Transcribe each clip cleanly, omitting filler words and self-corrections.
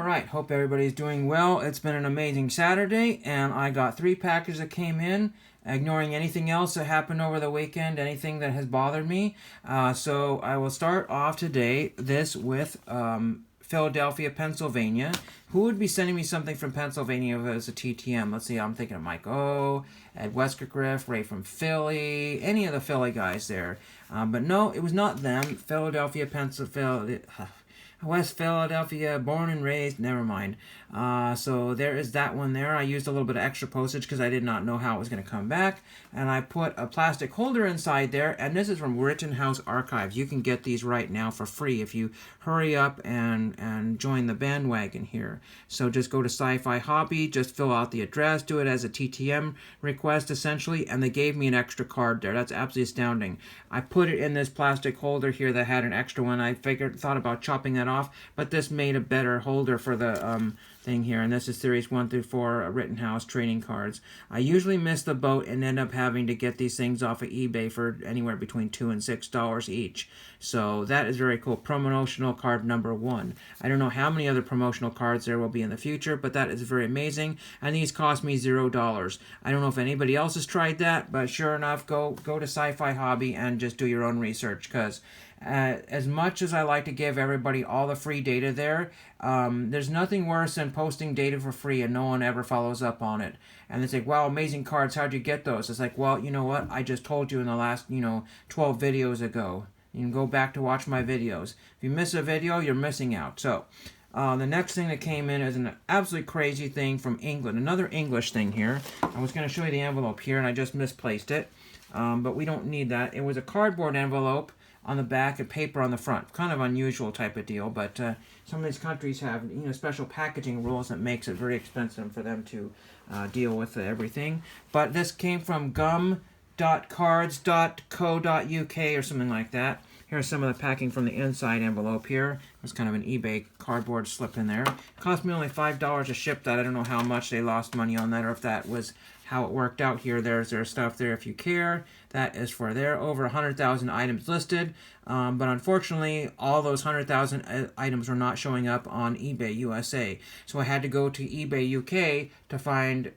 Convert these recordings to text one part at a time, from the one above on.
Alright, hope everybody's doing well. It's been an amazing Saturday, and I got 3 packages that came in, ignoring anything else that happened over the weekend, anything that has bothered me. So I will start off today with Philadelphia, Pennsylvania. Who would be sending me something from Pennsylvania if it was a TTM? Let's see, I'm thinking of Mike O, Ed Westcliff, Ray from Philly, any of the Philly guys there. But no, it was not them. Philadelphia, Pennsylvania... West Philadelphia, born and raised, never mind. So there is that one there. I used a little bit of extra postage because I did not know how it was going to come back. And I put a plastic holder inside there, and this is from Rittenhouse Archives. You can get these right now for free if you hurry up and join the bandwagon here. So just go to Sci-Fi Hobby, just fill out the address, do it as a TTM request essentially, and they gave me an extra card there. That's absolutely astounding. I put it in this plastic holder here that had an extra one. I thought about chopping that off, but this made a better holder for the thing here, and this is series 1 through 4 Rittenhouse trading cards. I usually miss the boat and end up having to get these things off of eBay for anywhere between $2 and $6 each. So that is very cool. Promotional card number 1. I don't know how many other promotional cards there will be in the future, but that is very amazing, and these cost me $0. I don't know if anybody else has tried that, but sure enough, go to Sci-Fi Hobby and just do your own research, because as much as I like to give everybody all the free data there, there's nothing worse than posting data for free and no one ever follows up on it. And they say, wow, amazing cards, how'd you get those? It's like, well, you know what? I just told you in the last, 12 videos ago. You can go back to watch my videos. If you miss a video, you're missing out. So, the next thing that came in is an absolutely crazy thing from England. Another English thing here. I was going to show you the envelope here, and I just misplaced it. But we don't need that. It was a cardboard envelope on the back and paper on the front. Kind of unusual type of deal, but some of these countries have special packaging rules that makes it very expensive for them to deal with everything. But this came from gum.cards.co.uk or something like that. Here's some of the packing from the inside envelope here. There's kind of an eBay cardboard slip in there. It cost me only $5 to ship that. I don't know how much they lost money on that or if that was how it worked out here. There's their stuff there if you care. That is for there. Over 100,000 items listed. But unfortunately, all those 100,000 items are not showing up on eBay USA. So I had to go to eBay UK to find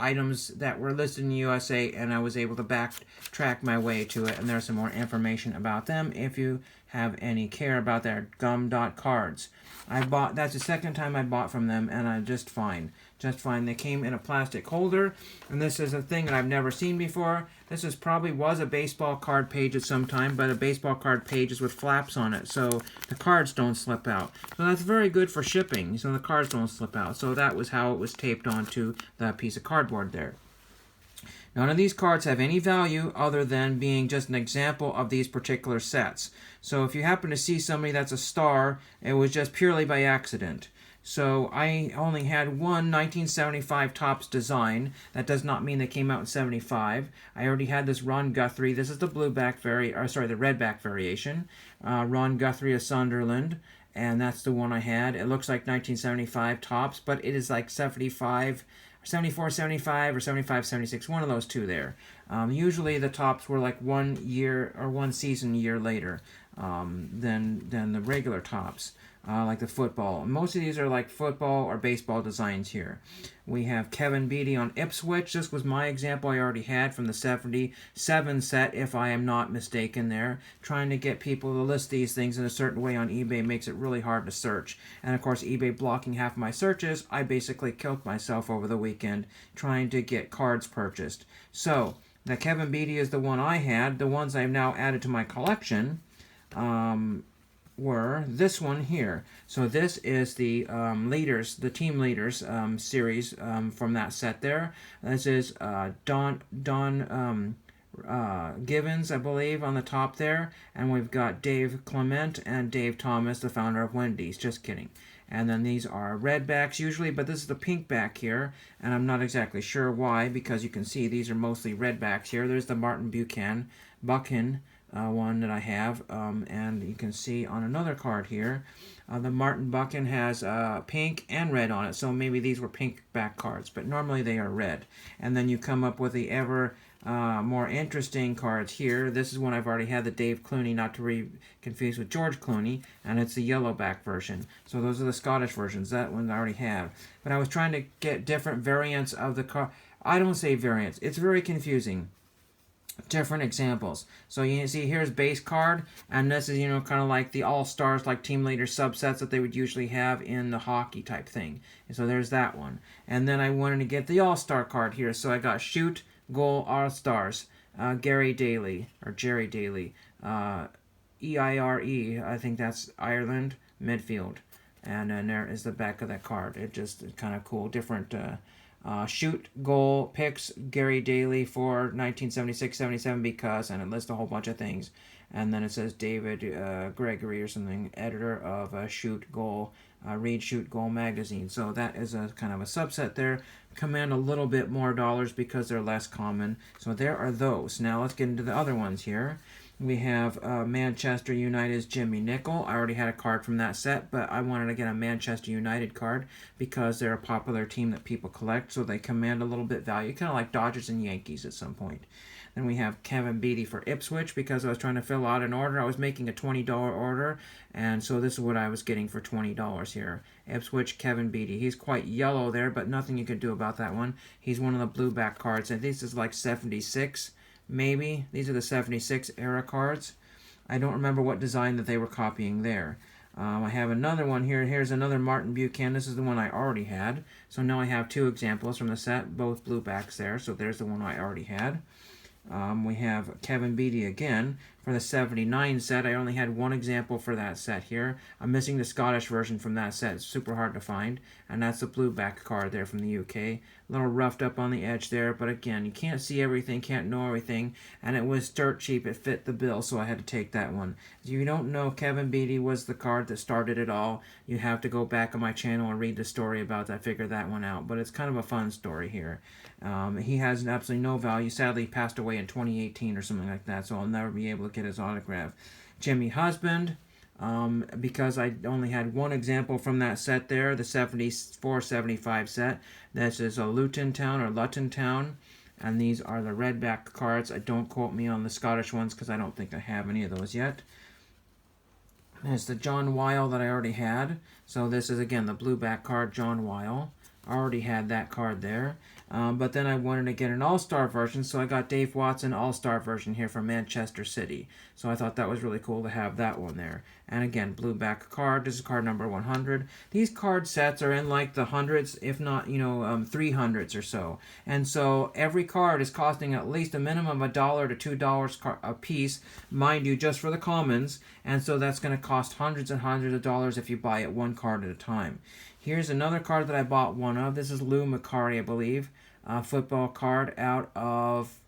items that were listed in the USA, and I was able to backtrack my way to it, and there's some more information about them if you have any care about their gum.cards. That's the second time I bought from them, and I'm just fine. Just fine. They came in a plastic holder, and this is a thing that I've never seen before. This probably was a baseball card page at some time, but a baseball card page is with flaps on it, so the cards don't slip out. So that's very good for shipping, so the cards don't slip out. So that was how it was taped onto that piece of cardboard there. None of these cards have any value other than being just an example of these particular sets. So if you happen to see somebody that's a star, it was just purely by accident. So I only had one 1975 Topps design. That does not mean they came out in 75. I already had this Ron Guthrie. This is the the redback variation. Ron Guthrie of Sunderland, and that's the one I had. It looks like 1975 Topps, but it is like 75, 74, 75, or 75, 76. One of those two there. Usually the Topps were like 1 year or 1 season year later than the regular Topps. Like the football. Most of these are like football or baseball designs here. We have Kevin Beatty on Ipswich. This was my example I already had from the 77 set, if I am not mistaken there. Trying to get people to list these things in a certain way on eBay makes it really hard to search. And of course, eBay blocking half my searches, I basically killed myself over the weekend trying to get cards purchased. So, the Kevin Beatty is the one I had. The ones I've now added to my collection were this one here. So this is the team leaders series from that set there. This is Don Givens, I believe, on the top there, and we've got Dave Clement and Dave Thomas, the founder of Wendy's. Just kidding. And then these are red backs usually, but this is the pink back here, and I'm not exactly sure why, because you can see these are mostly red backs here. There's the Martin Buchan one that I have, and you can see on another card here, the Martin Buchan has pink and red on it, so maybe these were pink back cards, but normally they are red. And then you come up with the ever more interesting cards here. This is one I've already had, the Dave Clooney, not to be confused with George Clooney, and it's the yellow back version. So those are the Scottish versions. That one I already have. But I was trying to get different variants of the card. I don't say variants. It's very confusing. Different examples. So you see here's base card, and this is, kind of like the all-stars, like team leader subsets that they would usually have in the hockey type thing. And so there's that one. And then I wanted to get the all-star card here, so I got shoot, goal, all-stars. Gary Daly, or Jerry Daly. EIRE, I think that's Ireland, midfield. And then there is the back of that card. It just kind of cool, different shoot, goal, picks, Gary Daly for 1976-77 because, and it lists a whole bunch of things. And then it says David Gregory or something, editor of Shoot, Goal, Read, Shoot, Goal magazine. So that is a kind of a subset there. Command a little bit more dollars because they're less common. So there are those. Now let's get into the other ones here. We have Manchester United's Jimmy Nicol. I already had a card from that set, but I wanted to get a Manchester United card because they're a popular team that people collect, so they command a little bit value, kind of like Dodgers and Yankees at some point. Then we have Kevin Beattie for Ipswich because I was trying to fill out an order. I was making a $20 order, and so this is what I was getting for $20 here. Ipswich, Kevin Beattie. He's quite yellow there, but nothing you can do about that one. He's one of the blue back cards, and this is like 76. Maybe. These are the 76 era cards. I don't remember what design that they were copying there. I have another one here. Here's another Martin Buchanan. This is the one I already had. So now I have two examples from the set, both blue backs there. So there's the one I already had. We have Kevin Beattie again for the 79 set. I only had one example for that set here. I'm missing the Scottish version from that set. It's super hard to find. And that's the blue back card there from the UK. A little roughed up on the edge there, but again, you can't see everything, can't know everything, and it was dirt cheap. It fit the bill, so I had to take that one. If you don't know, Kevin Beattie was the card that started it all. You have to go back on my channel and read the story about that, figure that one out. But it's kind of a fun story here. He has absolutely no value. Sadly, he passed away in 2018 or something like that, so I'll never be able to get his autograph. Jimmy Husband. Because I only had one example from that set there, the 74-75 set. This is a Luton Town or Luton Town, and these are the red back cards. Don't quote me on the Scottish ones because I don't think I have any of those yet. And it's the John Weil that I already had. So this is, again, the blue back card, John Weil. I already had that card there. But then I wanted to get an all-star version, so I got Dave Watson all-star version here from Manchester City. So I thought that was really cool to have that one there. And again, blue back card. This is card number 100. These card sets are in like the hundreds, if not, 300s or so. And so every card is costing at least a minimum of $1 to $2 a piece, mind you, just for the commons. And so that's going to cost hundreds and hundreds of dollars if you buy it one card at a time. Here's another card that I bought one of. This is Lou Macari, I believe. Football card out of...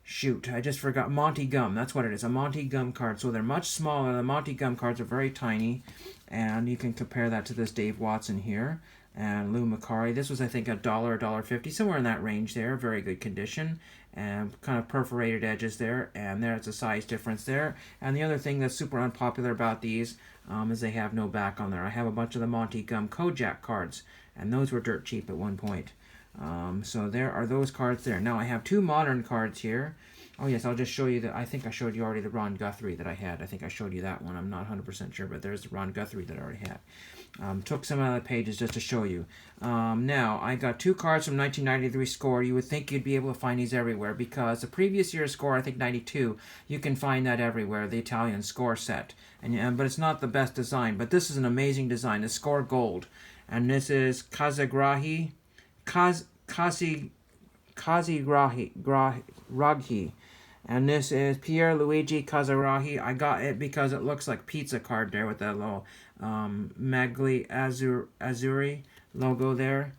Shoot, I just forgot. Monty Gum, that's what it is. A Monty Gum card. So they're much smaller. The Monty Gum cards are very tiny. And you can compare that to this Dave Watson here. And Lou Macari. This was, I think, $1, $1.50. Somewhere in that range there. Very good condition. And kind of perforated edges there. And there's a size difference there. And the other thing that's super unpopular about these is they have no back on there. I have a bunch of the Monty Gum Kojak cards. And those were dirt cheap at one point. So there are those cards there. Now I have two modern cards here. Oh yes, I'll just show you I think I showed you already the Ron Guthrie that I had. I think I showed you that one. I'm not 100% sure, but there's the Ron Guthrie that I already had. Took some out of the pages just to show you. Now, I got two cards from 1993 score. You would think you'd be able to find these everywhere because the previous year's score, I think 92, you can find that everywhere, the Italian score set. But it's not the best design, but this is an amazing design. The score gold. And this is Kazigrahi, and this is Pier Luigi Casarahi. I got it because it looks like pizza card there with that little Magli Azzurri logo there.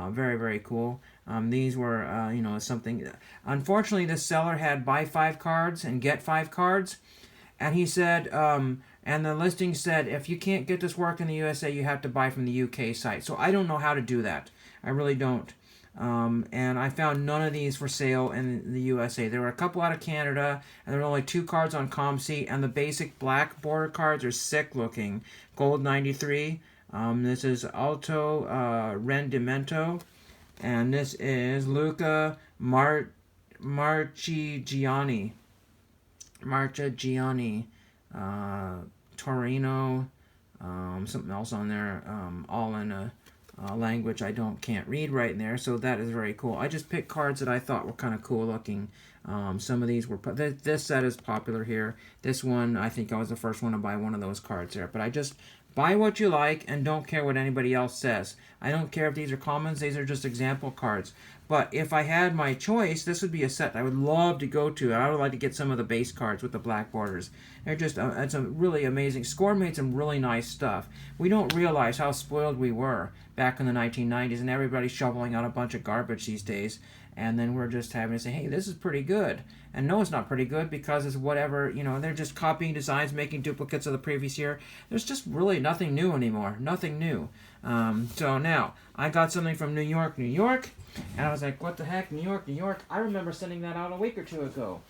Very, very cool. These were, something... Unfortunately, the seller had buy 5 cards and get 5 cards. And he said... and the listing said, if you can't get this work in the USA, you have to buy from the UK site. So I don't know how to do that. I really don't. And I found none of these for sale in the USA. There were a couple out of Canada, and there were only 2 cards on ComC, and the basic black border cards are sick looking. Gold 93. This is Alto Rendimento. And this is Luca Marchigiani. Marchigiani. Torino. Something else on there. All in a language I can't read right there. So that is very cool. I just picked cards that I thought were kind of cool looking. Some of these were, this set is popular here. This one, I think I was the first one to buy one of those cards there. But I just buy what you like and don't care what anybody else says. I don't care if these are commons, these are just example cards. But if I had my choice, this would be a set I would love to go to. I would like to get some of the base cards with the black borders. They're just, it's a really amazing. Score made some really nice stuff. We don't realize how spoiled we were back in the 1990s, and everybody's shoveling out a bunch of garbage these days. And then we're just having to say, hey, this is pretty good. And no, it's not pretty good because it's whatever, they're just copying designs, making duplicates of the previous year. There's just really nothing new anymore. Nothing new. So now, I got something from New York, New York. And I was like, what the heck, New York, New York? I remember sending that out a week or two ago.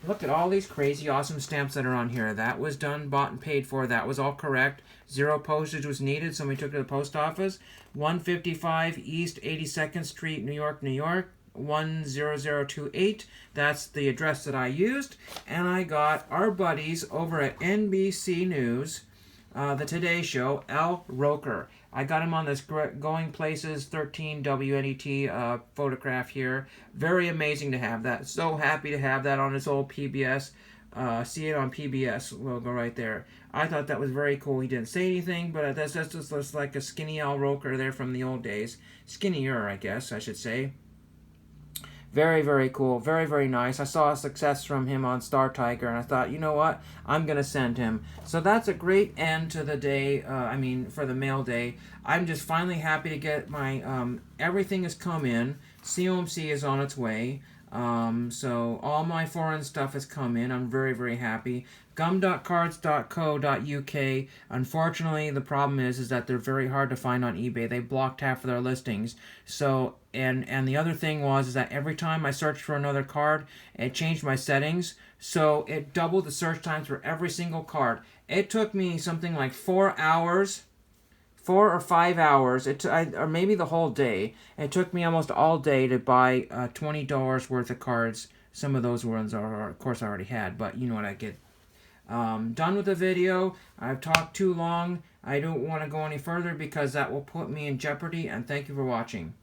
Look at all these crazy, awesome stamps that are on here. That was done, bought, and paid for. That was all correct. 0 postage was needed, so we took it to the post office. 155 East 82nd Street, New York, New York. 10028. That's the address that I used. And I got our buddies over at NBC News, the Today Show, Al Roker. I got him on this Going Places 13 WNET photograph here. Very amazing to have that. So happy to have that on his old PBS. See it on PBS logo right there. I thought that was very cool. He didn't say anything, but that's just like a skinny Al Roker there from the old days. Skinnier, I guess I should say. Very, very cool. Very, very nice. I saw a success from him on Star Tiger, and I thought, you know what? I'm going to send him. So that's a great end to the day, for the mail day. I'm just finally happy to get my, everything has come in. COMC is on its way. So all my foreign stuff has come in. I'm very, very happy. Gum.cards.co.uk. Unfortunately, the problem is that they're very hard to find on eBay. They blocked half of their listings. So, and the other thing is that every time I searched for another card, it changed my settings. So it doubled the search times for every single card. It took me something like 4 hours. 4 or 5 hours, or maybe the whole day. It took me almost all day to buy $20 worth of cards. Some of those ones are, of course, I already had, but you know what I get. Done with the video. I've talked too long. I don't want to go any further because that will put me in jeopardy, and thank you for watching.